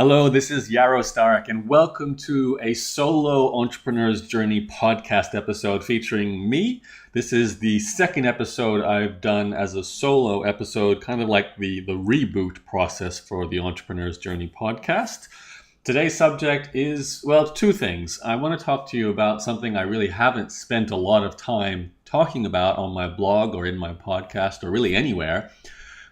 Hello, this is Yaro Starak, and welcome to a solo entrepreneur's journey podcast episode featuring me. This is the second episode I've done as a solo episode, kind of like the reboot process for the entrepreneur's journey podcast. Today's subject is, well, two things. I want to talk to you about something I really haven't spent a lot of time talking about on my blog or in my podcast or really anywhere,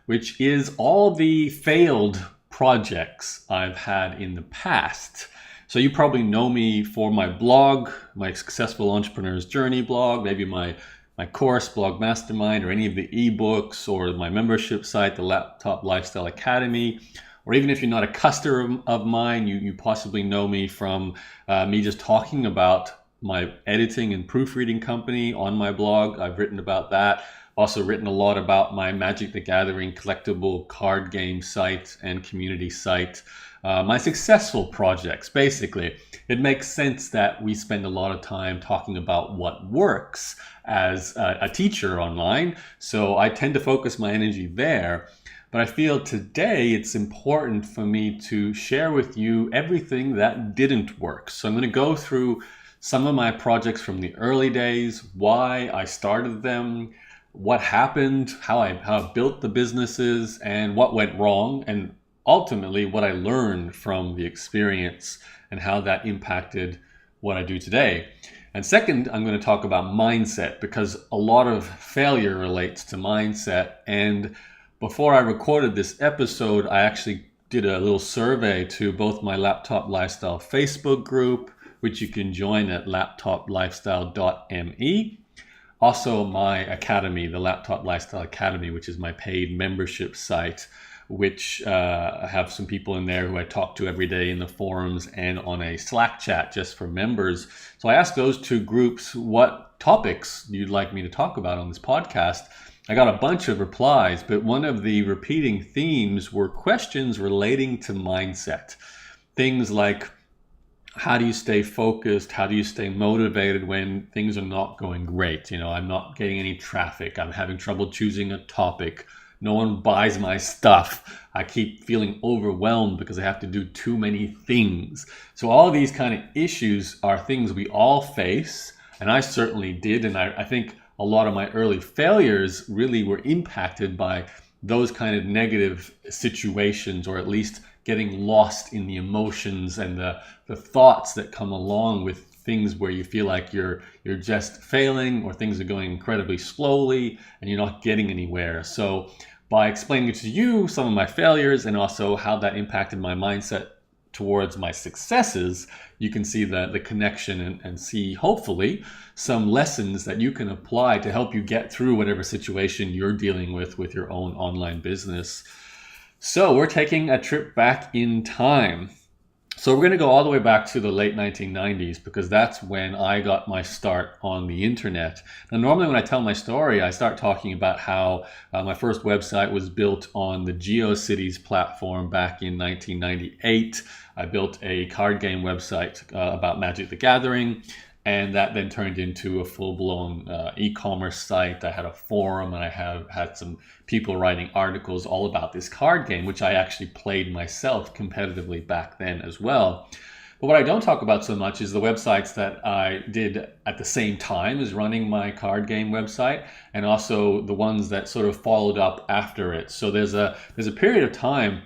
which is all the failed projects I've had in the past. So you probably know me for my blog, my Successful Entrepreneur's Journey blog, maybe my course, Blog Mastermind, or any of the ebooks, or my membership site, the Laptop Lifestyle Academy. Or even if you're not a customer of mine, you possibly know me from me just talking about my editing and proofreading company on my blog. I've written about that. Also written a lot about my Magic the Gathering collectible card game site and community site. My successful projects, basically. It makes sense that we spend a lot of time talking about what works as a teacher online. So I tend to focus my energy there. But I feel today it's important for me to share with you everything that didn't work. So I'm going to go through some of my projects from the early days, why I started them, what happened, how I built the businesses, and what went wrong, and ultimately what I learned from the experience and how that impacted what I do today. And second, I'm going to talk about mindset, because a lot of failure relates to mindset. And before I recorded this episode, I actually did a little survey to both my Laptop Lifestyle Facebook group, which you can join at laptoplifestyle.me. Also my academy, the Laptop Lifestyle Academy, which is my paid membership site, which I have some people in there who I talk to every day in the forums and on a Slack chat just for members. So I asked those two groups what topics you'd like me to talk about on this podcast. I got a bunch of replies, but one of the repeating themes were questions relating to mindset. Things like, how do you stay focused? How do you stay motivated when things are not going great? I'm not getting any traffic. I'm having trouble choosing a topic. No one buys my stuff. I keep feeling overwhelmed because I have to do too many things. So all of these kind of issues are things we all face, and I certainly did. And I think a lot of my early failures really were impacted by those kind of negative situations, or at least getting lost in the emotions and the thoughts that come along with things where you feel like you're just failing, or things are going incredibly slowly and you're not getting anywhere. So by explaining to you some of my failures and also how that impacted my mindset towards my successes, you can see the connection and see, hopefully, some lessons that you can apply to help you get through whatever situation you're dealing with your own online business. So we're taking a trip back in time. So we're going to go all the way back to the late 1990s, because that's when I got my start on the internet. Now, normally when I tell my story, I start talking about how my first website was built on the GeoCities platform back in 1998. I built a card game website about Magic the Gathering, and that then turned into a full-blown e-commerce site. I had a forum, and I had some people writing articles all about this card game, which I actually played myself competitively back then as well. But what I don't talk about so much is the websites that I did at the same time as running my card game website, and also the ones that sort of followed up after it. So there's a period of time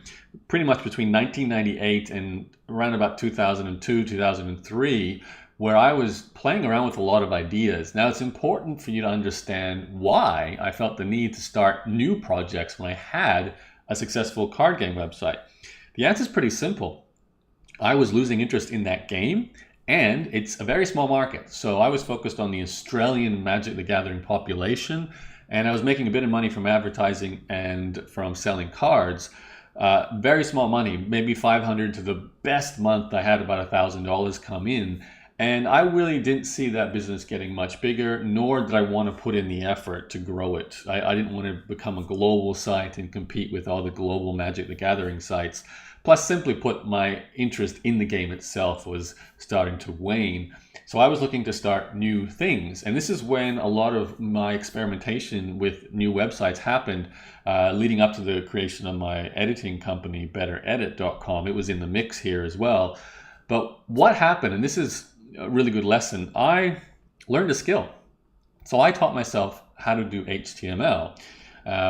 pretty much between 1998 and around about 2002, 2003, where I was playing around with a lot of ideas. Now, it's important for you to understand why I felt the need to start new projects when I had a successful card game website. The answer is pretty simple. I was losing interest in that game, and it's a very small market. So I was focused on the Australian Magic the Gathering population, and I was making a bit of money from advertising and from selling cards. Very small money, maybe $500 to the best month I had about $1,000 come in. And I really didn't see that business getting much bigger, nor did I want to put in the effort to grow it. I didn't want to become a global site and compete with all the global Magic the Gathering sites. Plus, simply put, my interest in the game itself was starting to wane. So I was looking to start new things. And this is when a lot of my experimentation with new websites happened, leading up to the creation of my editing company, betteredit.com. It was in the mix here as well. But what happened, and this is a really good lesson, I learned a skill. So I taught myself how to do HTML,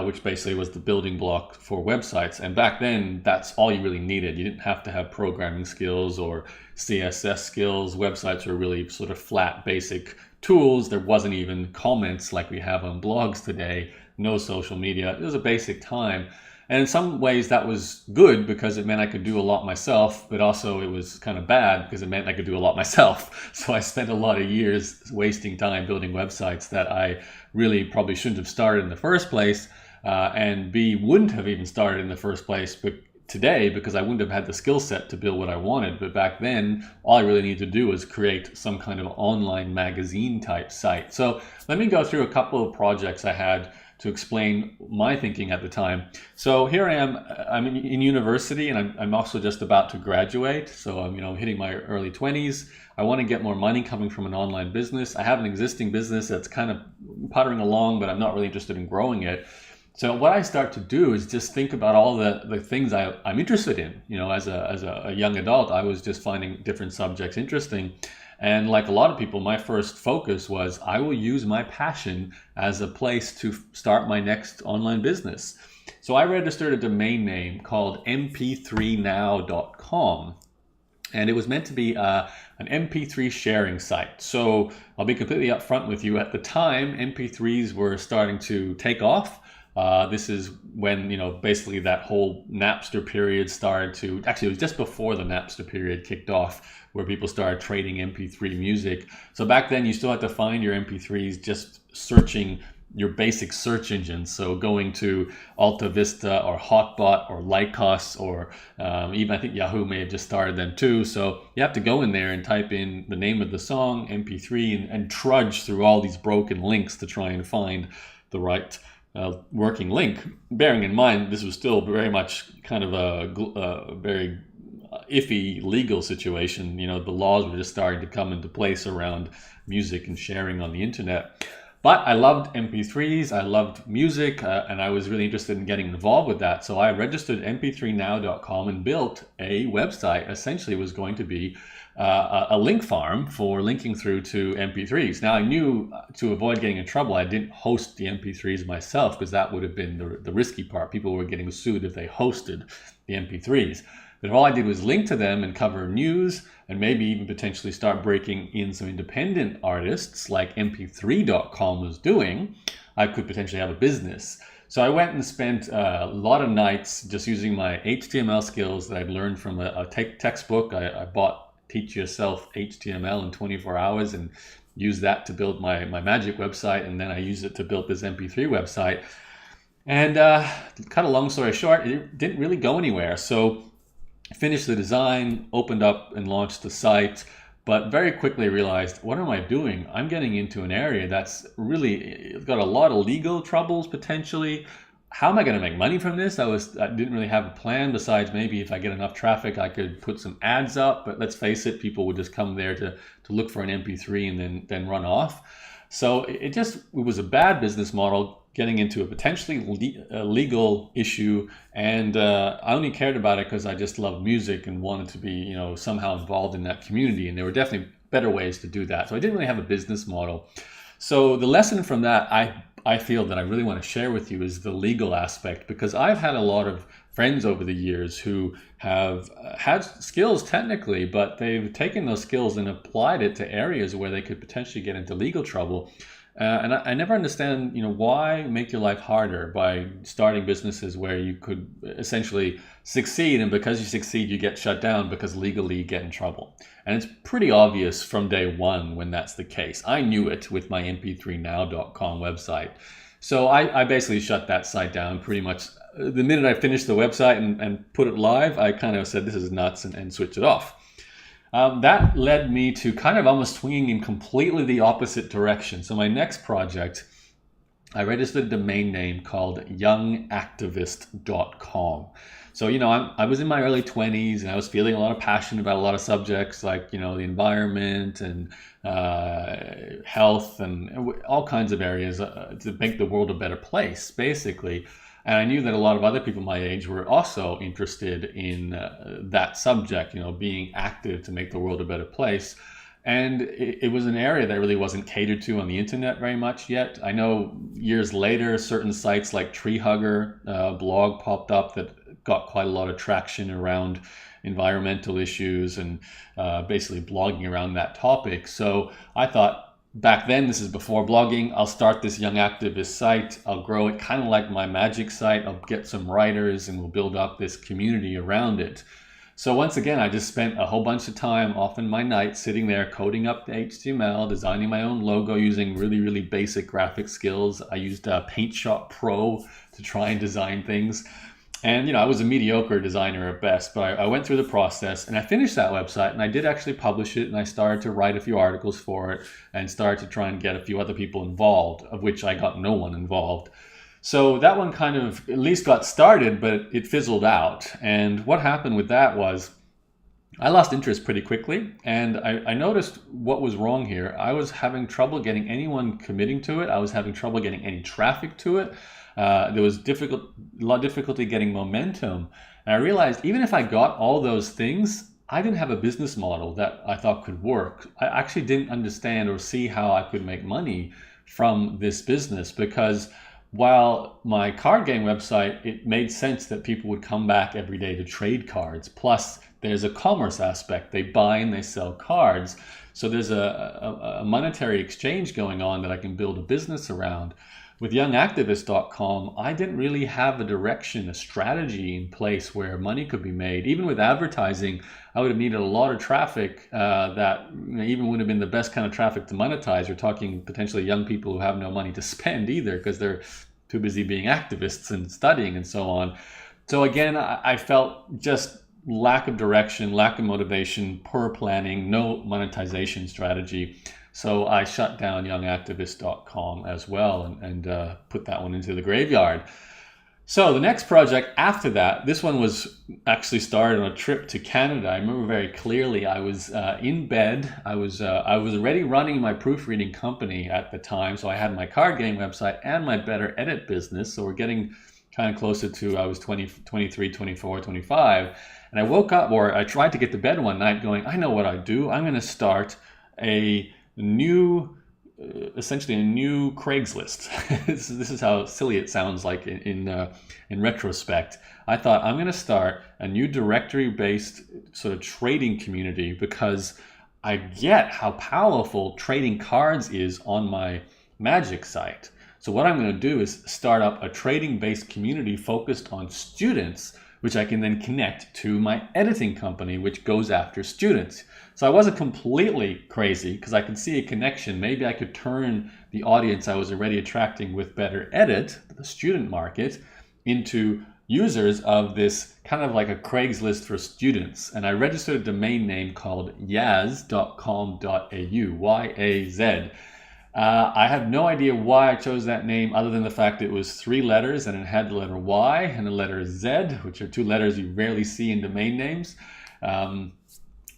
which basically was the building block for websites. And back then, that's all you really needed. You didn't have to have programming skills or CSS skills. Websites were really sort of flat, basic tools. There wasn't even comments like we have on blogs today, no social media. It was a basic time. And in some ways that was good because it meant I could do a lot myself, but also it was kind of bad because it meant I could do a lot myself. So I spent a lot of years wasting time building websites that I really probably shouldn't have started in the first place, and B, wouldn't have even started in the first place but today because I wouldn't have had the skill set to build what I wanted. But back then, all I really needed to do was create some kind of online magazine type site. So let me go through a couple of projects I had to explain my thinking at the time. So here I am, I'm in university, and I'm also just about to graduate. So I'm hitting my early 20s. I want to get more money coming from an online business. I have an existing business that's kind of puttering along, but I'm not really interested in growing it. So what I start to do is just think about all the things I'm interested in. As a young adult, I was just finding different subjects interesting. And like a lot of people, my first focus was I will use my passion as a place to start my next online business. So I registered a domain name called mp3now.com. And it was meant to be an MP3 sharing site. So I'll be completely upfront with you. At the time, MP3s were starting to take off. This is when, basically that whole Napster period started to, actually it was just before the Napster period kicked off, where people started trading MP3 music. So back then you still had to find your MP3s just searching your basic search engines. So going to Alta Vista or Hotbot or Lycos or even I think Yahoo may have just started them too. So you have to go in there and type in the name of the song, MP3, and trudge through all these broken links to try and find the right working link. Bearing in mind, this was still very much kind of a very iffy legal situation. The laws were just starting to come into place around music and sharing on the internet. But I loved MP3s, I loved music, and I was really interested in getting involved with that. So I registered mp3now.com and built a website. Essentially, it was going to be a link farm for linking through to MP3s. Now I knew to avoid getting in trouble, I didn't host the MP3s myself because that would have been the risky part. People were getting sued if they hosted the MP3s. But if all I did was link to them and cover news and maybe even potentially start breaking in some independent artists like mp3.com was doing, I could potentially have a business. So I went and spent a lot of nights just using my HTML skills that I'd learned from a textbook. I bought Teach Yourself HTML in 24 hours and used that to build my magic website. And then I used it to build this MP3 website. And cut a long story short, it didn't really go anywhere. So finished the design, opened up and launched the site, but very quickly realized, what am I doing? I'm getting into an area that's really got a lot of legal troubles potentially. How am I going to make money from this? I didn't really have a plan besides maybe if I get enough traffic, I could put some ads up, but let's face it, people would just come there to look for an MP3 and then run off. So it was a bad business model, getting into a potentially legal issue, and I only cared about it because I just loved music and wanted to be, somehow involved in that community. And there were definitely better ways to do that. So I didn't really have a business model. So the lesson from that, I feel that I really want to share with you is the legal aspect, because I've had a lot of friends over the years who have had skills technically, but they've taken those skills and applied it to areas where they could potentially get into legal trouble. And I never understand, why make your life harder by starting businesses where you could essentially succeed, and because you succeed, you get shut down because legally you get in trouble. And it's pretty obvious from day one when that's the case. I knew it with my mp3now.com website. So I basically shut that site down pretty much. The minute I finished the website and put it live, I kind of said, this is nuts, and switched it off. That led me to kind of almost swinging in completely the opposite direction. So my next project, I registered a domain name called youngactivist.com. So, I was in my early 20s and I was feeling a lot of passion about a lot of subjects like, the environment and health and all kinds of areas to make the world a better place, basically. And I knew that a lot of other people my age were also interested in that subject, being active to make the world a better place. And it was an area that really wasn't catered to on the internet very much yet. I know years later, certain sites like Tree Hugger blog popped up that got quite a lot of traction around environmental issues and basically blogging around that topic. So I thought back then, this is before blogging, I'll start this young activist site. I'll grow it kind of like my magic site. I'll get some writers and we'll build up this community around it. So once again, I just spent a whole bunch of time, often my night, sitting there coding up the HTML, designing my own logo using really, really basic graphic skills. I used Paint Shop Pro to try and design things. And, I was a mediocre designer at best, but I went through the process and I finished that website and I did actually publish it and I started to write a few articles for it and started to try and get a few other people involved, of which I got no one involved. So that one kind of at least got started, but it fizzled out. And what happened with that was I lost interest pretty quickly. And I noticed what was wrong here. I was having trouble getting anyone committing to it. I was having trouble getting any traffic to it. There was a lot of difficulty getting momentum. And I realized even if I got all those things, I didn't have a business model that I thought could work. I actually didn't understand or see how I could make money from this business, because while my card game website, it made sense that people would come back every day to trade cards. Plus, there's a commerce aspect. They buy and they sell cards. So there's a monetary exchange going on that I can build a business around. With youngactivist.com, I didn't really have a direction, a strategy in place where money could be made. Even with advertising, I would have needed a lot of traffic that even would have been the best kind of traffic to monetize. You're talking potentially young people who have no money to spend either because they're too busy being activists and studying and so on. So again, I felt just lack of direction, lack of motivation, poor planning, no monetization strategy. So I shut down youngactivist.com as well and put that one into the graveyard. So the next project after that, this one was actually started on a trip to Canada. I remember very clearly. I was in bed. I was already running my proofreading company at the time. So I had my card game website and my Better Edit business. So we're getting kind of closer to, I was 23, 24, 25. And I woke up, or I tried to get to bed one night going, I know what I do. I'm going to start essentially a new Craigslist. This is how silly it sounds like in retrospect. I thought I'm going to start a new directory-based sort of trading community because I get how powerful trading cards is on my Magic site. So what I'm going to do is start up a trading-based community focused on students, which I can then connect to my editing company, which goes after students. So I wasn't completely crazy because I could see a connection. Maybe I could turn the audience I was already attracting with Better Edit, the student market, into users of this kind of like a Craigslist for students. And I registered a domain name called yaz.com.au, Y-A-Z. I have no idea why I chose that name other than the fact it was 3 letters and it had the letter Y and the letter Z, which are 2 letters you rarely see in domain names.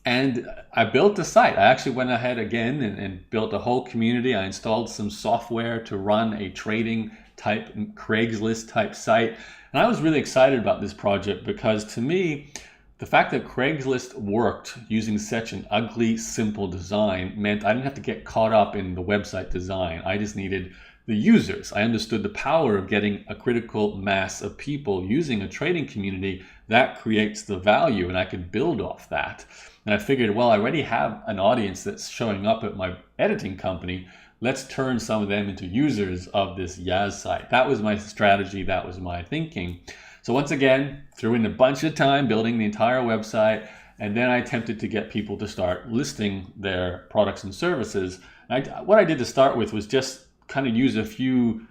And I built the site. I actually went ahead again and built a whole community. I installed some software to run a trading type Craigslist type site. And I was really excited about this project because to me, the fact that Craigslist worked using such an ugly, simple design meant I didn't have to get caught up in the website design. I just needed the users. I understood the power of getting a critical mass of people using a trading community that creates the value, and I could build off that. And I figured, well, I already have an audience that's showing up at my editing company. Let's turn some of them into users of this Yaz site. That was my strategy. That was my thinking. So once again, threw in a bunch of time building the entire website, and then I attempted to get people to start listing their products and services. What I did to start with was just kind of use a few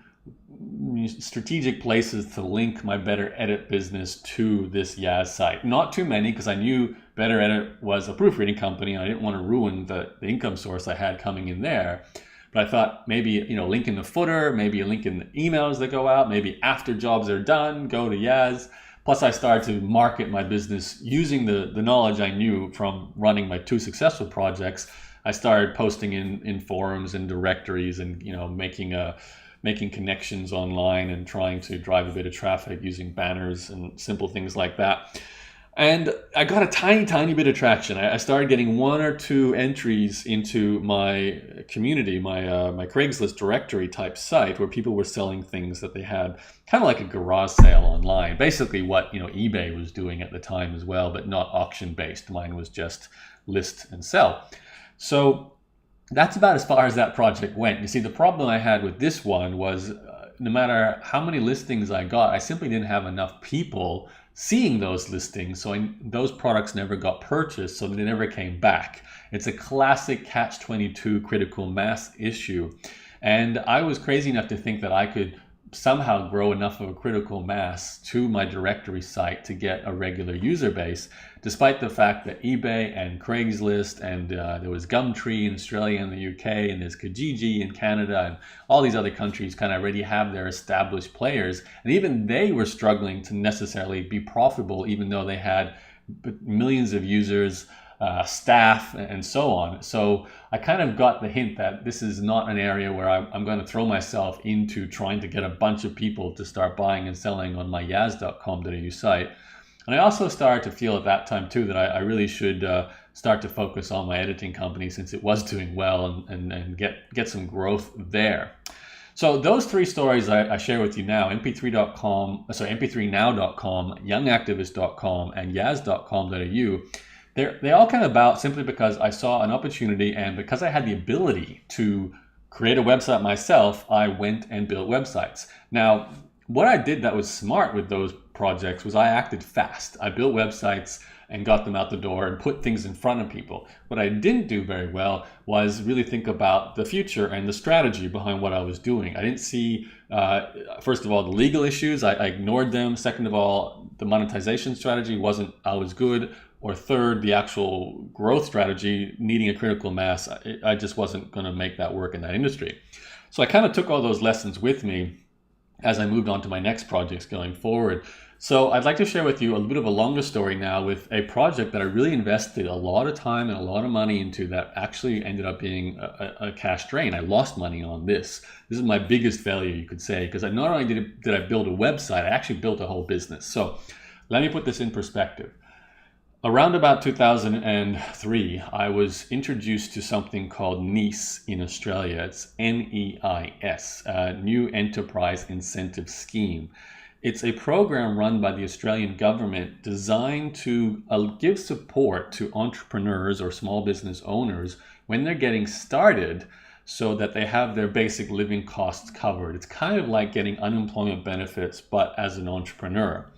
strategic places to link my Better Edit business to this Yaz site. Not too many, because I knew Better Edit was a proofreading company and I didn't want to ruin the income source I had coming in there. But I thought maybe, link in the footer, maybe a link in the emails that go out, maybe after jobs are done, go to Yaz. Plus, I started to market my business using the knowledge I knew from running my 2 successful projects. I started posting in forums and directories, and making connections online and trying to drive a bit of traffic using banners and simple things like that. And I got a tiny bit of traction. I started getting 1 or 2 entries into my community, my Craigslist directory type site, where people were selling things that they had, kind of like a garage sale online. Basically what eBay was doing at the time as well, but not auction based. Mine was just list and sell. So that's about as far as that project went. You see, the problem I had with this one was no matter how many listings I got, I simply didn't have enough people seeing those listings, so those products never got purchased, so they never came back. It's a classic catch-22 critical mass issue, and I was crazy enough to think that I could somehow grow enough of a critical mass to my directory site to get a regular user base, despite the fact that eBay and Craigslist and there was Gumtree in Australia and the UK, and there's Kijiji in Canada, and all these other countries kind of already have their established players, and even they were struggling to necessarily be profitable, even though they had millions of users, staff, and so on. So I kind of got the hint that this is not an area where I'm going to throw myself into trying to get a bunch of people to start buying and selling on my yaz.com.au site. And I also started to feel at that time too that I really should start to focus on my editing company, since it was doing well, and get some growth there. So those 3 stories I share with you now, mp3now.com, youngactivist.com, and yaz.com.au, they all came about simply because I saw an opportunity, and because I had the ability to create a website myself, I went and built websites. Now, what I did that was smart with those projects was I acted fast. I built websites and got them out the door and put things in front of people. What I didn't do very well was really think about the future and the strategy behind what I was doing. I didn't see, first of all, the legal issues. I ignored them. Second of all, the monetization strategy wasn't always good. Or third, the actual growth strategy, needing a critical mass, I just wasn't going to make that work in that industry. So I kind of took all those lessons with me as I moved on to my next projects going forward. So I'd like to share with you a little bit of a longer story now with a project that I really invested a lot of time and a lot of money into that actually ended up being a cash drain. I lost money on this. This is my biggest failure, you could say, because not only did I build a website, I actually built a whole business. So let me put this in perspective. Around about 2003, I was introduced to something called NEIS in Australia. It's NEIS, New Enterprise Incentive Scheme. It's a program run by the Australian government designed to give support to entrepreneurs or small business owners when they're getting started, so that they have their basic living costs covered. It's kind of like getting unemployment benefits, but as an entrepreneur.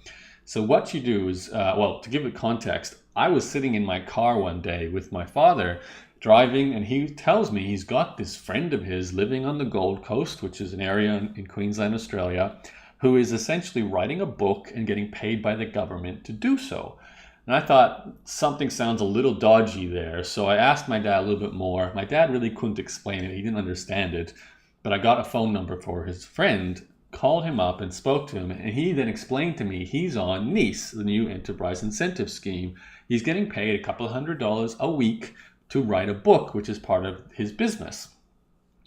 So what you do is, to give it context, I was sitting in my car one day with my father driving, and he tells me he's got this friend of his living on the Gold Coast, which is an area in Queensland, Australia, who is essentially writing a book and getting paid by the government to do so. And I thought something sounds a little dodgy there. So I asked my dad a little bit more. My dad really couldn't explain it. He didn't understand it. But I got a phone number for his friend, called him up and spoke to him, and he then explained to me he's on NEIS, the New Enterprise Incentive Scheme. He's getting paid a couple $100 a week to write a book, which is part of his business.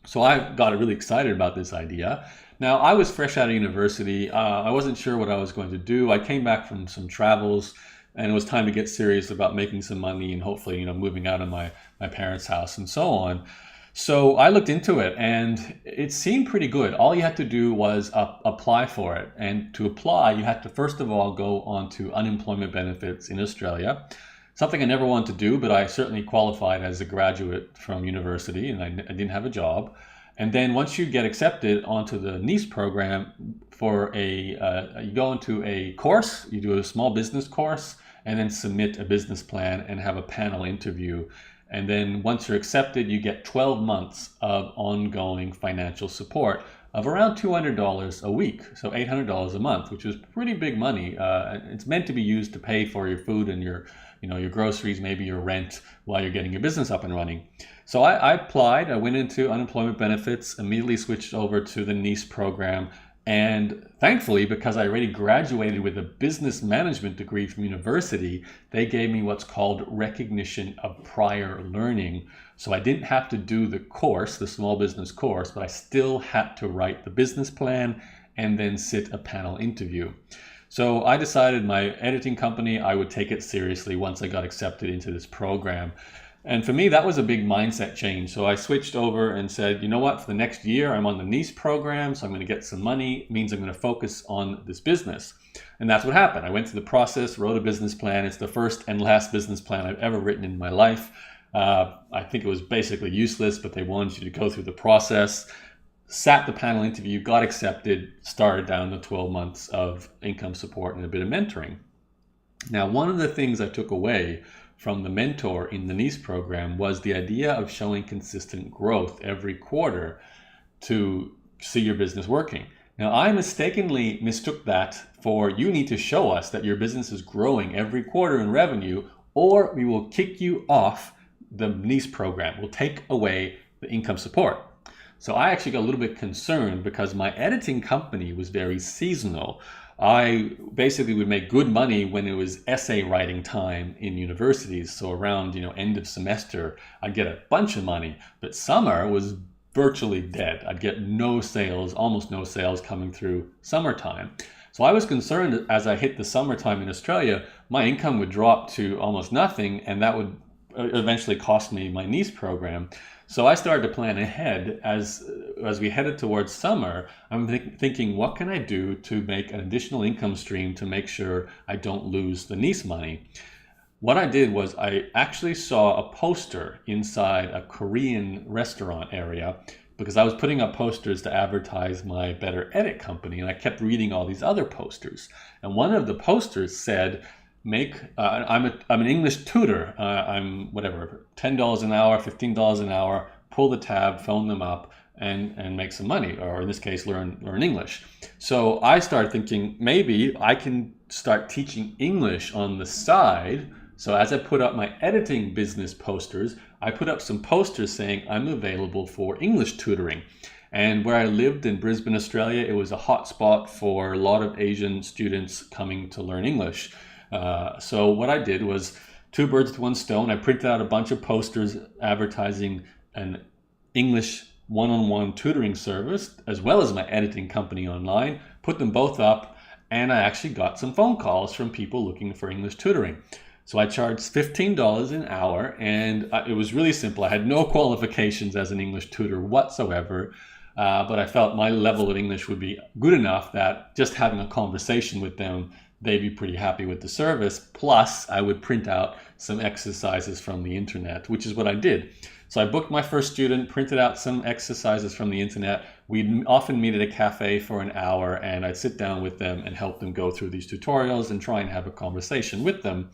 So I got really excited about this idea. Now, I was fresh out of university. I wasn't sure what I was going to do. I came back from some travels, and it was time to get serious about making some money and hopefully, moving out of my parents' house and so on. So I looked into it, and it seemed pretty good. All you had to do was apply for it. And to apply, you had to first of all go onto unemployment benefits in Australia. Something I never wanted to do, but I certainly qualified as a graduate from university, and I didn't have a job. And then once you get accepted onto the NEIS program, you go into a course, you do a small business course, and then submit a business plan and have a panel interview. And then once you're accepted, you get 12 months of ongoing financial support of around $200 a week, so $800 a month, which is pretty big money. It's meant to be used to pay for your food and your groceries, maybe your rent, while you're getting your business up and running. So I applied. I went into unemployment benefits, immediately switched over to the NEIS program, And thankfully, because I already graduated with a business management degree from university, they gave me what's called recognition of prior learning. So I didn't have to do the course, the small business course, but I still had to write the business plan and then sit a panel interview. So I decided my editing company, I would take it seriously once I got accepted into this program. And for me, that was a big mindset change. So I switched over and said, you know what, for the next year, I'm on the niece program, so I'm going to get some money. It means I'm going to focus on this business. And that's what happened. I went through the process, wrote a business plan. It's the first and last business plan I've ever written in my life. I think it was basically useless, but they wanted you to go through the process. Sat the panel interview, got accepted, started down the 12 months of income support and a bit of mentoring. Now, one of the things I took away from the mentor in the niece program was the idea of showing consistent growth every quarter to see your business working. Now, I mistakenly mistook that for you need to show us that your business is growing every quarter in revenue, or we will kick you off the niece program. We'll take away the income support. So I actually got a little bit concerned because my editing company was very seasonal. I basically would make good money when it was essay writing time in universities. So around, end of semester, I'd get a bunch of money. But summer was virtually dead. I'd get no sales, almost no sales coming through summertime. So I was concerned that as I hit the summertime in Australia, my income would drop to almost nothing, and that would eventually cost me my niece program. So I started to plan ahead as we headed towards summer. I'm thinking, what can I do to make an additional income stream to make sure I don't lose the niece money? What I did was I actually saw a poster inside a Korean restaurant area because I was putting up posters to advertise my Better Edit company, and I kept reading all these other posters. And one of the posters said, I'm an English tutor. I'm whatever, $10 an hour, $15 an hour. Pull the tab, phone them up, and make some money, or in this case, learn English. So I started thinking maybe I can start teaching English on the side. So as I put up my editing business posters, I put up some posters saying I'm available for English tutoring. And where I lived in Brisbane, Australia, it was a hot spot for a lot of Asian students coming to learn English. So what I did was two birds with one stone. I printed out a bunch of posters advertising an English one-on-one tutoring service, as well as my editing company online, put them both up, and I actually got some phone calls from people looking for English tutoring. So I charged $15 an hour, and it was really simple. I had no qualifications as an English tutor whatsoever, but I felt my level of English would be good enough that just having a conversation with them, they'd be pretty happy with the service. Plus, I would print out some exercises from the internet, which is what I did. So I booked my first student, printed out some exercises from the internet. We'd often meet at a cafe for an hour, and I'd sit down with them and help them go through these tutorials and try and have a conversation with them.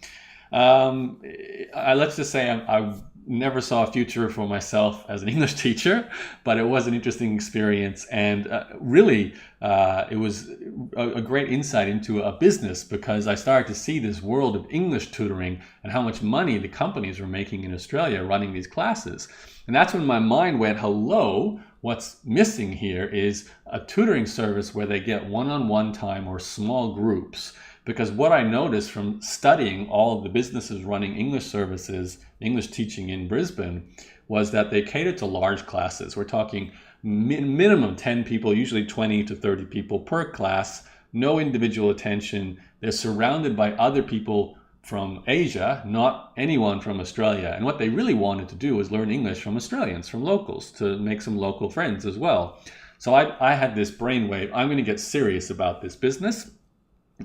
Let's just say I never saw a future for myself as an English teacher, but it was an interesting experience, and really it was a great insight into a business, because I started to see this world of English tutoring and how much money the companies were making in Australia running these classes. And that's when my mind went, hello, what's missing here is a tutoring service where they get one-on-one time or small groups. Because what I noticed from studying all of the businesses running English services, English teaching in Brisbane, was that they catered to large classes. We're talking minimum 10 people, usually 20 to 30 people per class, no individual attention. They're surrounded by other people from Asia, not anyone from Australia. And what they really wanted to do was learn English from Australians, from locals, to make some local friends as well. So I had this brainwave, I'm going to get serious about this business.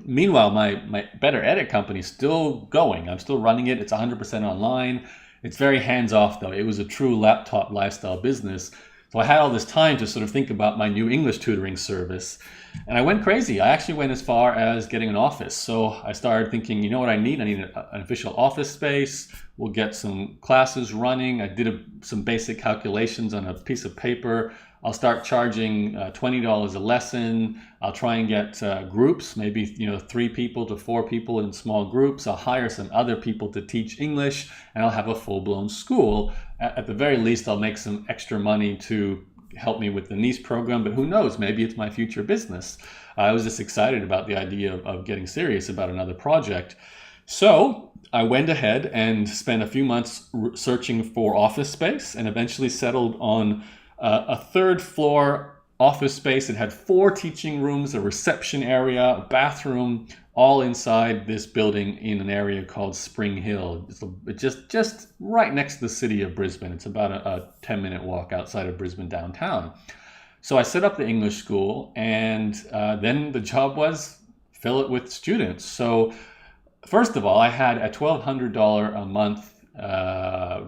Meanwhile, my Better Edit company is still going. I'm still running it. It's 100% online. It's very hands-off, though. It was a true laptop lifestyle business. So I had all this time to sort of think about my new English tutoring service. And I went crazy. I actually went as far as getting an office. So I started thinking, you know what I need? I need an official office space. We'll get some classes running. I did some basic calculations on a piece of paper. I'll start charging $20 a lesson. I'll try and get groups, maybe 3 people to 4 people in small groups. I'll hire some other people to teach English, and I'll have a full-blown school. At the very least, I'll make some extra money to help me with the niece program, but who knows, maybe it's my future business. I was just excited about the idea of getting serious about another project. So I went ahead and spent a few months searching for office space, and eventually settled on a third floor office space. It had 4 teaching rooms, a reception area, a bathroom, all inside this building in an area called Spring Hill. It's just right next to the city of Brisbane. It's about a 10-minute walk outside of Brisbane downtown. So I set up the English school, and then the job was fill it with students. So first of all, I had a $1,200 a month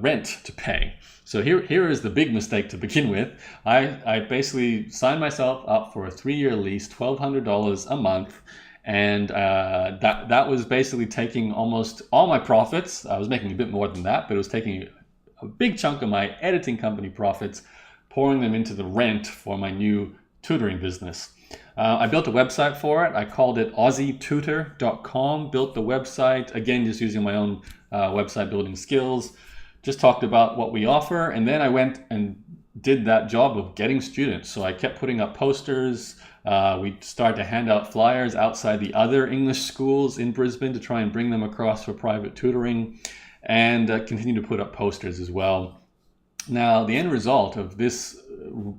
rent to pay. So here is the big mistake to begin with. I basically signed myself up for a 3-year lease, $1,200 a month, and that was basically taking almost all my profits. I was making a bit more than that, but it was taking a big chunk of my editing company profits, pouring them into the rent for my new tutoring business. I built a website for it. I called it AussieTutor.com. Built the website, again, just using my own website building skills. Just talked about what we offer. And then I went and did that job of getting students. So I kept putting up posters. We started to hand out flyers outside the other English schools in Brisbane to try and bring them across for private tutoring, and continue to put up posters as well. Now, the end result of this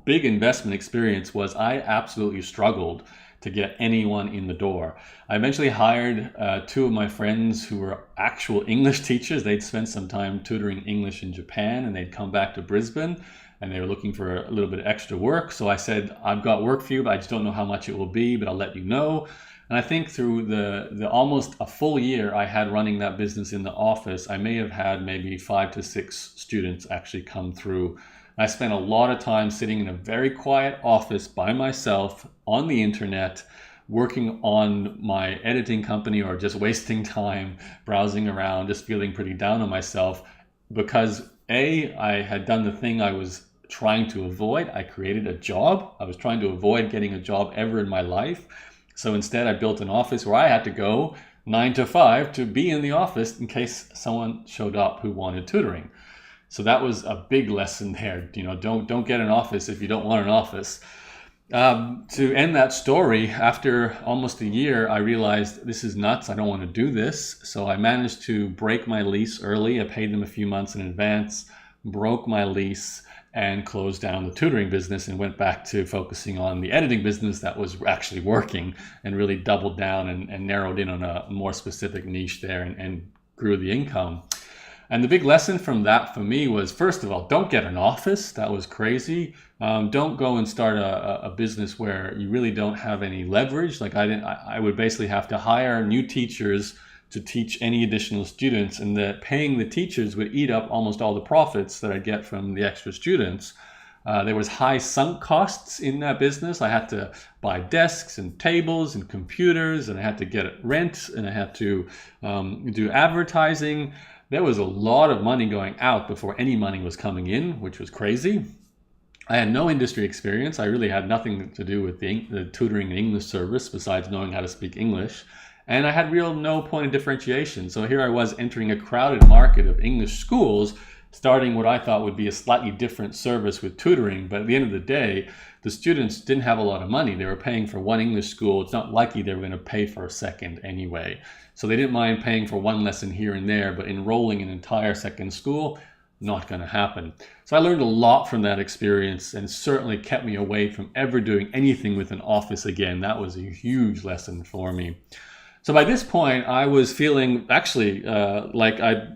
big investment experience was I absolutely struggled to get anyone in the door. I eventually hired 2 of my friends who were actual English teachers. They'd spent some time tutoring English in Japan, and they'd come back to Brisbane, and they were looking for a little bit of extra work. So I said, I've got work for you, but I just don't know how much it will be, but I'll let you know. And I think through the almost a full year I had running that business in the office, I may have had maybe 5 to 6 students actually come through. I spent a lot of time sitting in a very quiet office by myself on the internet, working on my editing company, or just wasting time browsing around, just feeling pretty down on myself because I had done the thing I was trying to avoid. I created a job. I was trying to avoid getting a job ever in my life. So instead, I built an office where I had to go 9 to 5 to be in the office in case someone showed up who wanted tutoring. So that was a big lesson there. Don't get an office if you don't want an office. To end that story, after almost a year, I realized this is nuts. I don't want to do this. So I managed to break my lease early. I paid them a few months in advance, broke my lease, and closed down the tutoring business and went back to focusing on the editing business that was actually working, and really doubled down and narrowed in on a more specific niche there, and grew the income. And the big lesson from that for me was, first of all, don't get an office. That was crazy. Don't go and start a business where you really don't have any leverage. Like I would basically have to hire new teachers to teach any additional students, and that paying the teachers would eat up almost all the profits that I'd get from the extra students. There was high sunk costs in that business. I had to buy desks and tables and computers, and I had to get rent, and I had to do advertising. There was a lot of money going out before any money was coming in, which was crazy. I had no industry experience. I really had nothing to do with the tutoring and English service besides knowing how to speak English. And I had no point of differentiation. So here I was entering a crowded market of English schools, starting what I thought would be a slightly different service with tutoring. But at the end of the day, the students didn't have a lot of money. They were paying for one English school. It's not likely they were going to pay for a second anyway. So they didn't mind paying for one lesson here and there, but enrolling an entire second school, not going to happen. So I learned a lot from that experience, and certainly kept me away from ever doing anything with an office again. That was a huge lesson for me. So by this point, I was feeling actually like I,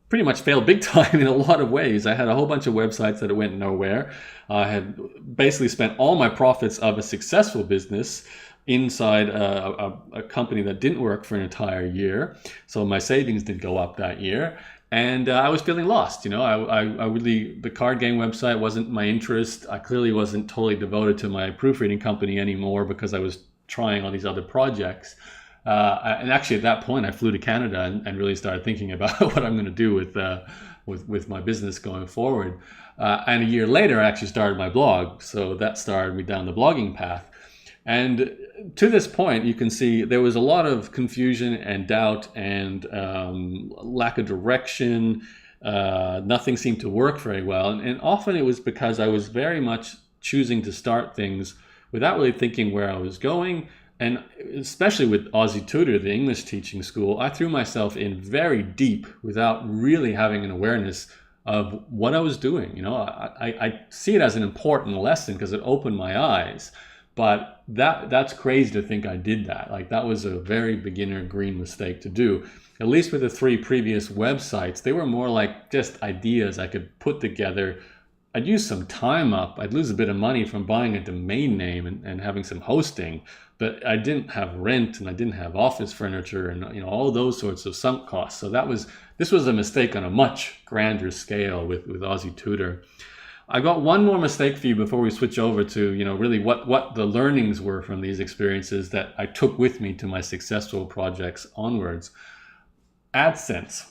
pretty much failed big time in a lot of ways. I had a whole bunch of websites that went nowhere. I had basically spent all my profits of a successful business inside a company that didn't work for an entire year. So my savings did go up that year. And I was feeling lost. I really, the card game website wasn't my interest. I clearly wasn't totally devoted to my proofreading company anymore because I was trying all these other projects. And actually at that point I flew to Canada and really started thinking about what I'm going to do with my business going forward. And a year later I actually started my blog. So that started me down the blogging path. And to this point, you can see there was a lot of confusion and doubt and lack of direction. Nothing seemed to work very well. And often it was because I was very much choosing to start things without really thinking where I was going. And especially with Aussie Tutor, the English teaching school, I threw myself in very deep without really having an awareness of what I was doing. I see it as an important lesson because it opened my eyes. But that's crazy to think I did that. Like, that was a very beginner green mistake to do. At least with the 3 previous websites, they were more like just ideas I could put together. I'd use some time up. I'd lose a bit of money from buying a domain name and having some hosting, but I didn't have rent and I didn't have office furniture and all those sorts of sunk costs. So this was a mistake on a much grander scale with Aussie Tutor. I got one more mistake for you before we switch over to really what the learnings were from these experiences that I took with me to my successful projects onwards. AdSense.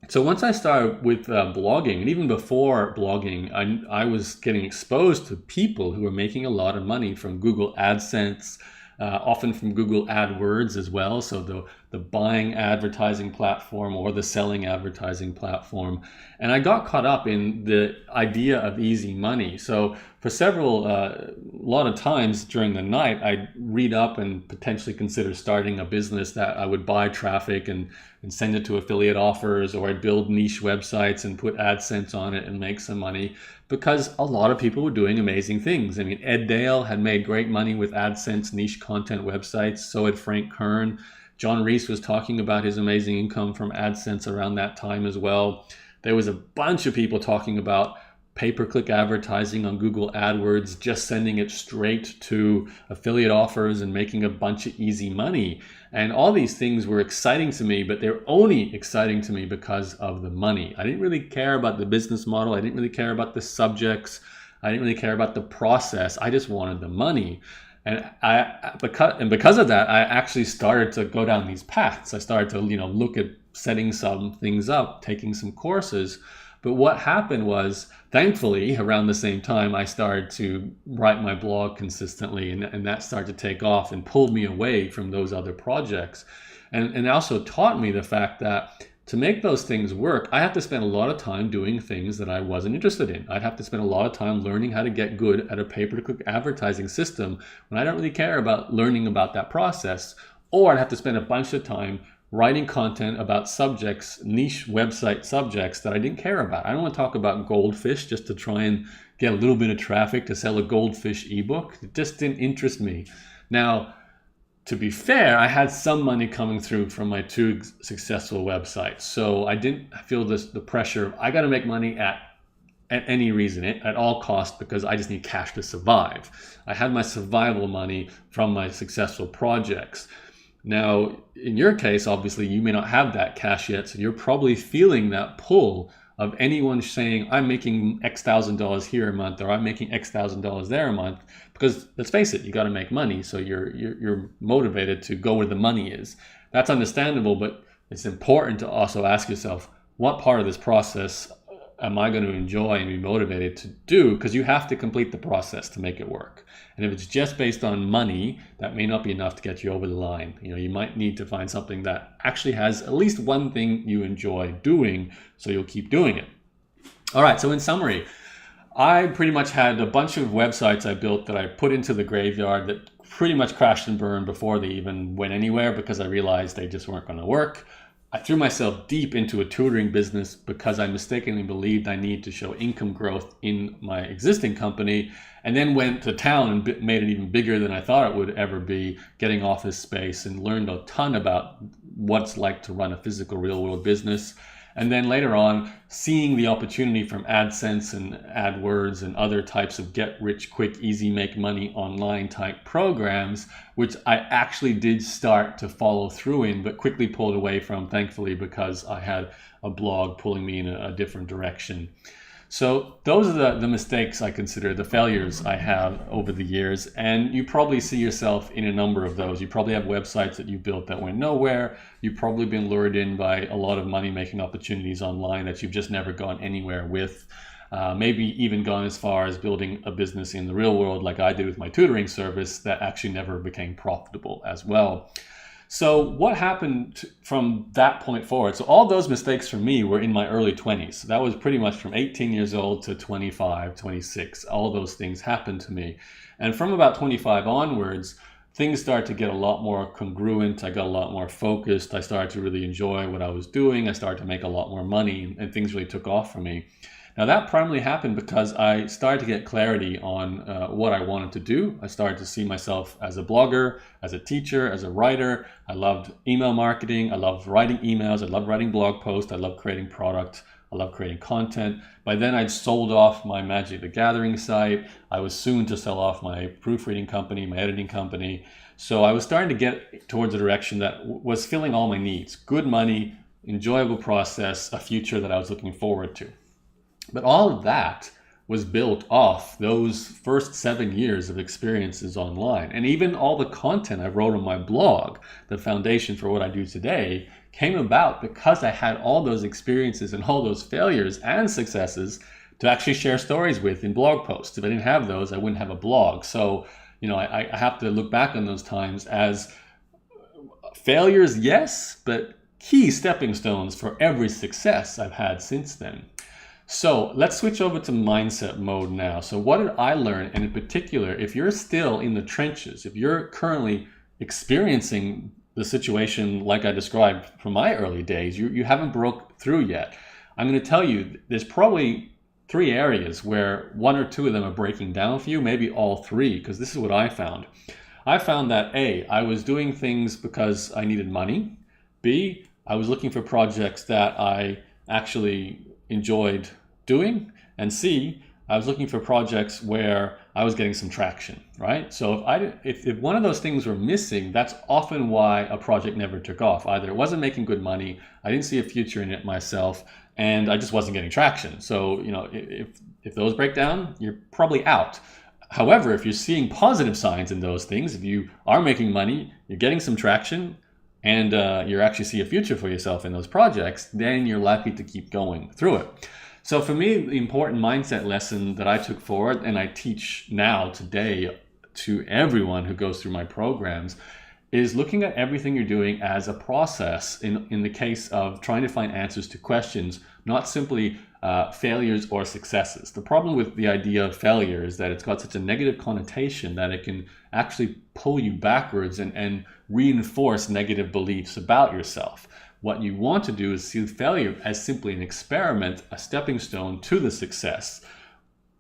So once I started with blogging, and even before blogging, I was getting exposed to people who were making a lot of money from Google AdSense, often from Google AdWords as well. So the buying advertising platform or the selling advertising platform. And I got caught up in the idea of easy money. So for a lot of times during the night, I'd read up and potentially consider starting a business that I would buy traffic and send it to affiliate offers, or I'd build niche websites and put AdSense on it and make some money, because a lot of people were doing amazing things. I mean, Ed Dale had made great money with AdSense niche content websites. So had Frank Kern. John Reese was talking about his amazing income from AdSense around that time as well. There was a bunch of people talking about pay-per-click advertising on Google AdWords, just sending it straight to affiliate offers and making a bunch of easy money. And all these things were exciting to me, but they're only exciting to me because of the money. I didn't really care about the business model. I didn't really care about the subjects. I didn't really care about the process. I just wanted the money. And because of that, I actually started to go down these paths. I started to look at setting some things up, taking some courses. But what happened was, thankfully, around the same time, I started to write my blog consistently, and that started to take off and pulled me away from those other projects. And it also taught me the fact that to make those things work, I have to spend a lot of time doing things that I wasn't interested in. I'd have to spend a lot of time learning how to get good at a pay-per-click advertising system when I don't really care about learning about that process. Or I'd have to spend a bunch of time writing content about subjects, niche website subjects that I didn't care about. I don't want to talk about goldfish just to try and get a little bit of traffic to sell a goldfish ebook. It just didn't interest me. Now, to be fair, I had some money coming through from my 2 successful websites. So I didn't feel the pressure of, I got to make money at any reason, at all costs, because I just need cash to survive. I had my survival money from my successful projects. Now, in your case, obviously, you may not have that cash yet, so you're probably feeling that pull of anyone saying, I'm making X thousand dollars here a month, or I'm making X thousand dollars there a month, because let's face it, you got to make money, so you're motivated to go where the money is. That's understandable, but it's important to also ask yourself, what part of this process am I going to enjoy and be motivated to do? Because you have to complete the process to make it work. And if it's just based on money, that may not be enough to get you over the line. You might need to find something that actually has at least one thing you enjoy doing, so you'll keep doing it. All right, so in summary, I pretty much had a bunch of websites I built that I put into the graveyard that pretty much crashed and burned before they even went anywhere, because I realized they just weren't going to work. I threw myself deep into a tutoring business because I mistakenly believed I need to show income growth in my existing company, and then went to town and made it even bigger than I thought it would ever be, getting office space, and learned a ton about what it's like to run a physical real world business. And then later on, seeing the opportunity from AdSense and AdWords and other types of get rich quick, easy, make money online type programs, which I actually did start to follow through in, but quickly pulled away from, thankfully, because I had a blog pulling me in a different direction. So those are the mistakes I consider, the failures I have over the years. And you probably see yourself in a number of those. You probably have websites that you built that went nowhere. You've probably been lured in by a lot of money-making opportunities online that you've just never gone anywhere with. Maybe even gone as far as building a business in the real world like I did with my tutoring service that actually never became profitable as well. So what happened from that point forward? So all those mistakes for me were in my early 20s. That was pretty much from 18 years old to 25, 26. All of those things happened to me. And from about 25 onwards, things started to get a lot more congruent. I got a lot more focused. I started to really enjoy what I was doing. I started to make a lot more money, and things really took off for me. Now, that primarily happened because I started to get clarity on what I wanted to do. I started to see myself as a blogger, as a teacher, as a writer. I loved email marketing. I loved writing emails. I loved writing blog posts. I loved creating product. I love creating content. By then, I'd sold off my Magic the Gathering site. I was soon to sell off my proofreading company, my editing company. So I was starting to get towards a direction that was filling all my needs. Good money, enjoyable process, a future that I was looking forward to. But all of that was built off those first 7 years of experiences online. And even all the content I wrote on my blog, the foundation for what I do today, came about because I had all those experiences and all those failures and successes to actually share stories with in blog posts. If I didn't have those, I wouldn't have a blog. So, I have to look back on those times as failures, yes, but key stepping stones for every success I've had since then. So let's switch over to mindset mode now. So what did I learn? And in particular, if you're still in the trenches, if you're currently experiencing the situation like I described from my early days, you haven't broke through yet. I'm going to tell you, there's probably 3 areas where 1 or 2 of them are breaking down for you, maybe all 3, because this is what I found. I found that A, I was doing things because I needed money. B, I was looking for projects that I actually enjoyed doing. And C, I was looking for projects where I was getting some traction, right? So if one of those things were missing, that's often why a project never took off. Either it wasn't making good money, I didn't see a future in it myself, and I just wasn't getting traction. So, if those break down, you're probably out. However, if you're seeing positive signs in those things, if you are making money, you're getting some traction, and you actually see a future for yourself in those projects, then you're likely to keep going through it. So for me, the important mindset lesson that I took forward, and I teach now today to everyone who goes through my programs, is looking at everything you're doing as a process in the case of trying to find answers to questions, not simply failures or successes. The problem with the idea of failure is that it's got such a negative connotation that it can actually pull you backwards and reinforce negative beliefs about yourself. What you want to do is see failure as simply an experiment, a stepping stone to the success.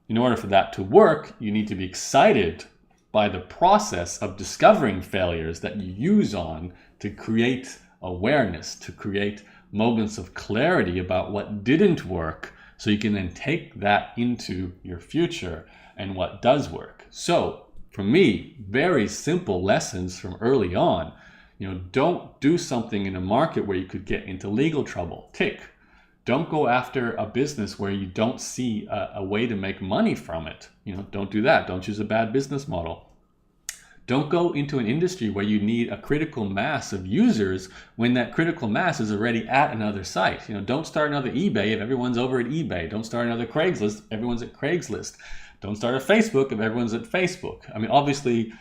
In order for that to work, you need to be excited by the process of discovering failures that you use on to create awareness, to create moments of clarity about what didn't work, so you can then take that into your future and what does work. So for me, very simple lessons from early on. Don't do something in a market where you could get into legal trouble. Tick. Don't go after a business where you don't see a way to make money from it. Don't do that. Don't choose a bad business model. Don't go into an industry where you need a critical mass of users when that critical mass is already at another site. Don't start another eBay if everyone's over at eBay. Don't start another Craigslist if everyone's at Craigslist. Don't start a Facebook if everyone's at Facebook. Obviously,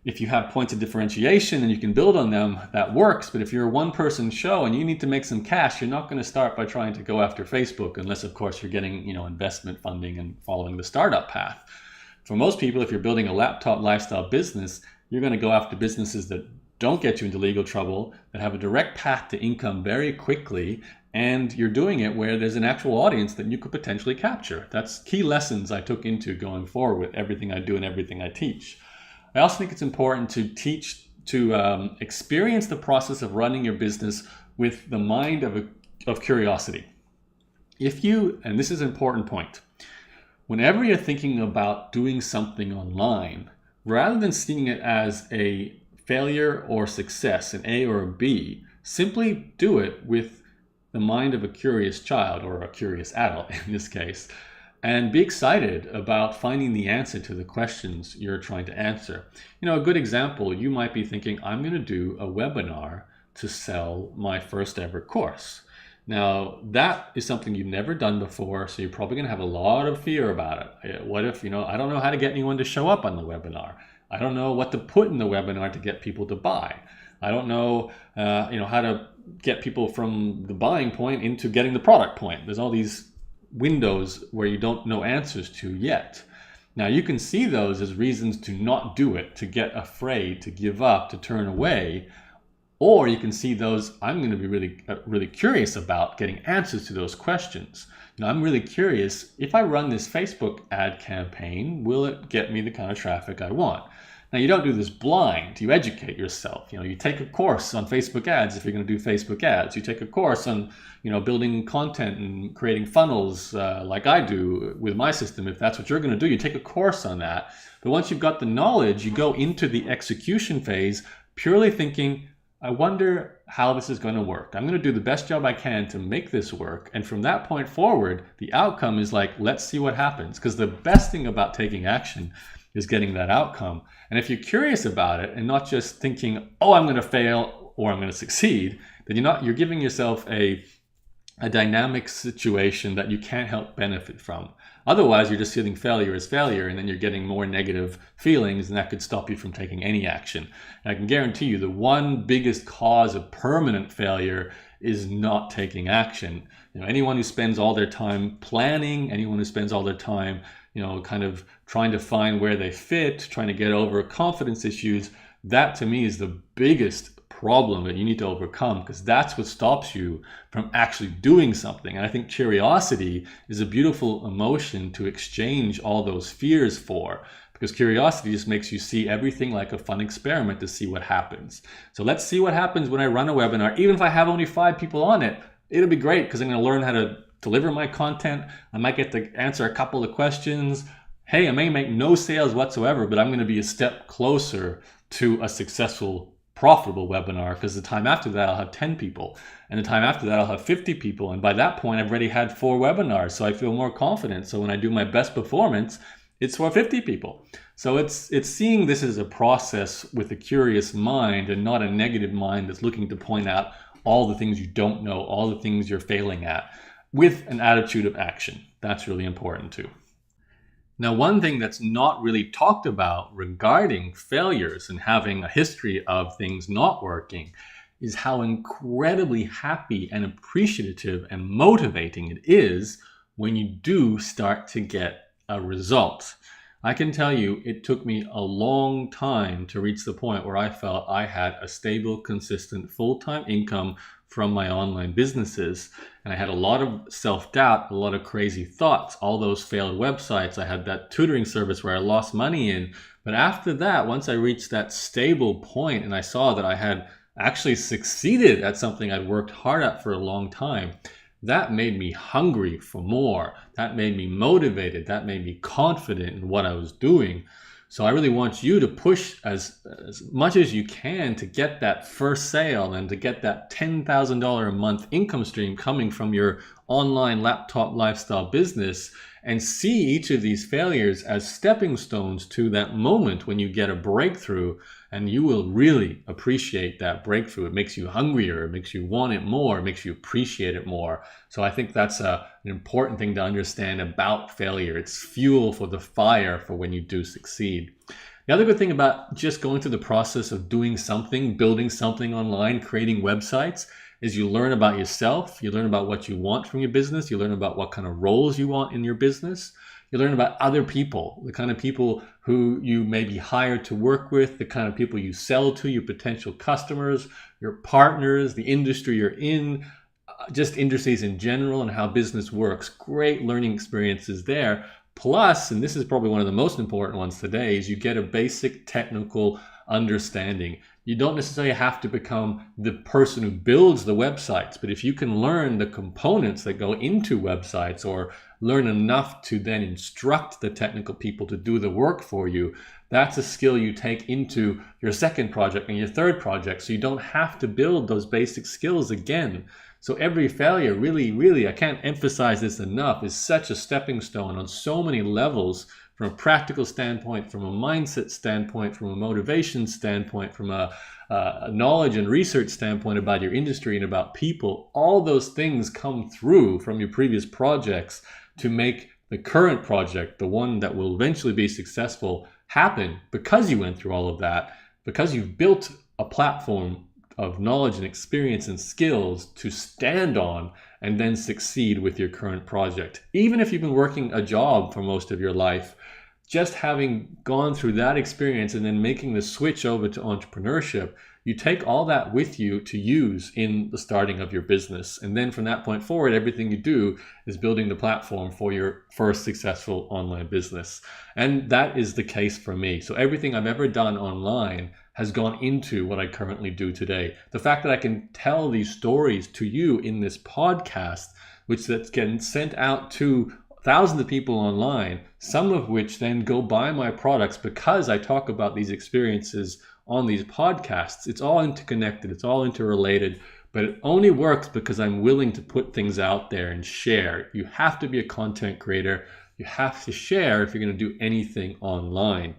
if you have points of differentiation and you can build on them, that works. But if you're a one-person show and you need to make some cash, you're not going to start by trying to go after Facebook, unless, of course, you're getting investment funding and following the startup path. For most people, if you're building a laptop lifestyle business, you're going to go after businesses that don't get you into legal trouble, that have a direct path to income very quickly, and you're doing it where there's an actual audience that you could potentially capture. That's key lessons I took into going forward with everything I do and everything I teach. I also think it's important to experience the process of running your business with the mind of curiosity. And this is an important point, whenever you're thinking about doing something online, rather than seeing it as a failure or success, an A or a B, simply do it with the mind of a curious child, or a curious adult in this case, and be excited about finding the answer to the questions you're trying to answer. A good example, you might be thinking, I'm going to do a webinar to sell my first ever course. Now, that is something you've never done before, so you're probably going to have a lot of fear about it. What if, I don't know how to get anyone to show up on the webinar. I don't know what to put in the webinar to get people to buy. I don't know, how to get people from the buying point into getting the product point. There's all these windows where you don't know answers to yet. Now you can see those as reasons to not do it, to get afraid, to give up, to turn away. Or you can see those, I'm going to be really curious about getting answers to those questions. I'm really curious, if I run this Facebook ad campaign, will it get me the kind of traffic I want? Now, you don't do this blind. You educate yourself. You take a course on Facebook ads if you're going to do Facebook ads. You take a course on, building content and creating funnels like I do with my system. If that's what you're going to do, you take a course on that. But once you've got the knowledge, you go into the execution phase purely thinking, I wonder how this is going to work. I'm going to do the best job I can to make this work. And from that point forward, the outcome is like, let's see what happens. Because the best thing about taking action is getting that outcome. And if you're curious about it and not just thinking, oh, I'm going to fail or I'm going to succeed, then you're giving yourself a dynamic situation that you can't help benefit from. Otherwise, you're just feeling failure as failure, and then you're getting more negative feelings, and that could stop you from taking any action. And I can guarantee you the one biggest cause of permanent failure is not taking action. Anyone who spends all their time planning, anyone who spends all their time, kind of trying to find where they fit, trying to get over confidence issues, that to me is the biggest problem that you need to overcome, because that's what stops you from actually doing something. And I think curiosity is a beautiful emotion to exchange all those fears for, because curiosity just makes you see everything like a fun experiment to see what happens. So let's see what happens when I run a webinar. Even if I have only 5 people on it, it'll be great because I'm going to learn how to deliver my content. I might get to answer a couple of questions. Hey, I may make no sales whatsoever, but I'm going to be a step closer to a successful, profitable webinar, because the time after that I'll have 10 people, and the time after that I'll have 50 people, and by that point I've already had 4 webinars, so I feel more confident. So when I do my best performance, it's for 50 people. So it's seeing this as a process with a curious mind and not a negative mind that's looking to point out all the things you don't know, all the things you're failing at, with an attitude of action. That's really important too. Now, one thing that's not really talked about regarding failures and having a history of things not working is how incredibly happy and appreciative and motivating it is when you do start to get a result. I can tell you it took me a long time to reach the point where I felt I had a stable, consistent, full-time income from my online businesses. And I had a lot of self-doubt, a lot of crazy thoughts, all those failed websites. I had that tutoring service where I lost money in. But after that, once I reached that stable point and I saw that I had actually succeeded at something I'd worked hard at for a long time, that made me hungry for more. That made me motivated. That made me confident in what I was doing. So I really want you to push as much as you can to get that first sale and to get that $10,000 a month income stream coming from your online laptop lifestyle business, and see each of these failures as stepping stones to that moment when you get a breakthrough, and you will really appreciate that breakthrough. It makes you hungrier, it makes you want it more, it makes you appreciate it more. So I think that's an important thing to understand about failure. It's fuel for the fire for when you do succeed. The other good thing about just going through the process of doing something, building something online, creating websites, is you learn about yourself, you learn about what you want from your business, you learn about what kind of roles you want in your business, you learn about other people, the kind of people who you may be hired to work with, the kind of people you sell to, your potential customers, your partners, the industry you're in, just industries in general and how business works. Great learning experiences there. Plus, and this is probably one of the most important ones today, is you get a basic technical understanding. You don't necessarily have to become the person who builds the websites, but if you can learn the components that go into websites, or learn enough to then instruct the technical people to do the work for you, that's a skill you take into your second project and your third project, so you don't have to build those basic skills again. So every failure, really, I can't emphasize this enough, is such a stepping stone on so many levels, from a practical standpoint, from a mindset standpoint, from a motivation standpoint, from a knowledge and research standpoint about your industry and about people. All those things come through from your previous projects to make the current project, the one that will eventually be successful, happen, because you went through all of that, because you've built a platform of knowledge and experience and skills to stand on and then succeed with your current project. Even if you've been working a job for most of your life, just having gone through that experience and then making the switch over to entrepreneurship, you take all that with you to use in the starting of your business. And then from that point forward, everything you do is building the platform for your first successful online business. And that is the case for me. So everything I've ever done online has gone into what I currently do today. The fact that I can tell these stories to you in this podcast, which that's getting sent out to thousands of people online, some of which then go buy my products because I talk about these experiences on these podcasts. It's all interconnected, it's all interrelated, but it only works because I'm willing to put things out there and share. You have to be a content creator. You have to share if you're going to do anything online.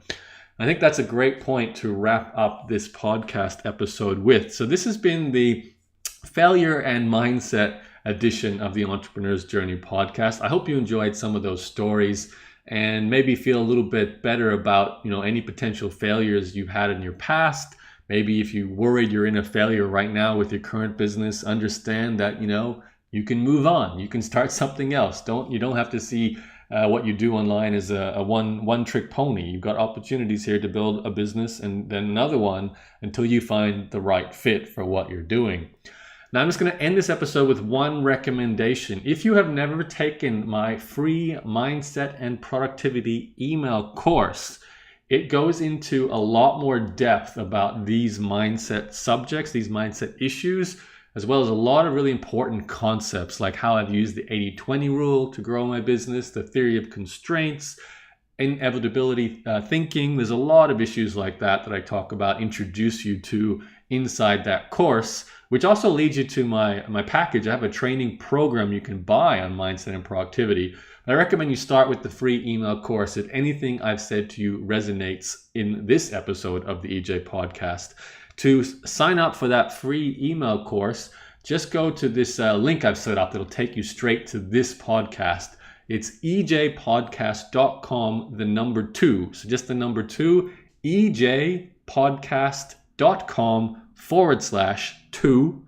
I think that's a great point to wrap up this podcast episode with. So this has been the failure and mindset edition of the Entrepreneur's Journey podcast. I hope you enjoyed some of those stories and maybe feel a little bit better about, any potential failures you've had in your past. Maybe if you're worried you're in a failure right now with your current business, understand that, you can move on. You can start something else. You don't have to see what you do online as a one-trick pony. You've got opportunities here to build a business and then another one until you find the right fit for what you're doing. Now, I'm just going to end this episode with one recommendation. If you have never taken my free mindset and productivity email course, it goes into a lot more depth about these mindset subjects, these mindset issues, as well as a lot of really important concepts like how I've used the 80-20 rule to grow my business, the theory of constraints, inevitability thinking. There's a lot of issues like that I talk about, introduce you to inside that course, which also leads you to my package. I have a training program you can buy on mindset and productivity. I recommend you start with the free email course if anything I've said to you resonates in this episode of the EJ podcast. To sign up for that free email course, just go to this link I've set up that'll take you straight to this podcast. It's ejpodcast.com, the number 2. So just the number 2, ejpodcast.com/2.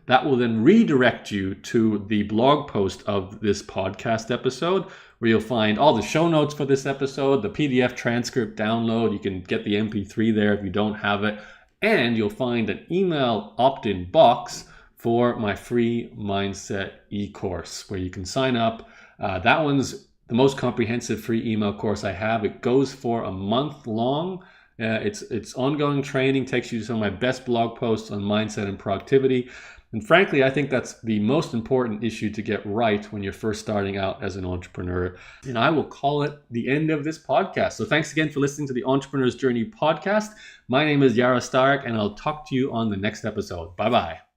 That will then redirect you to the blog post of this podcast episode, where you'll find all the show notes for this episode, the PDF transcript download. You can get the MP3 there if you don't have it. And you'll find an email opt-in box for my free mindset e-course where you can sign up. That one's the most comprehensive free email course I have. It goes for a month long. It's ongoing training, takes you to some of my best blog posts on mindset and productivity. And frankly, I think that's the most important issue to get right when you're first starting out as an entrepreneur. And I will call it the end of this podcast. So thanks again for listening to the Entrepreneur's Journey podcast. My name is Yaro Starak, and I'll talk to you on the next episode. Bye-bye.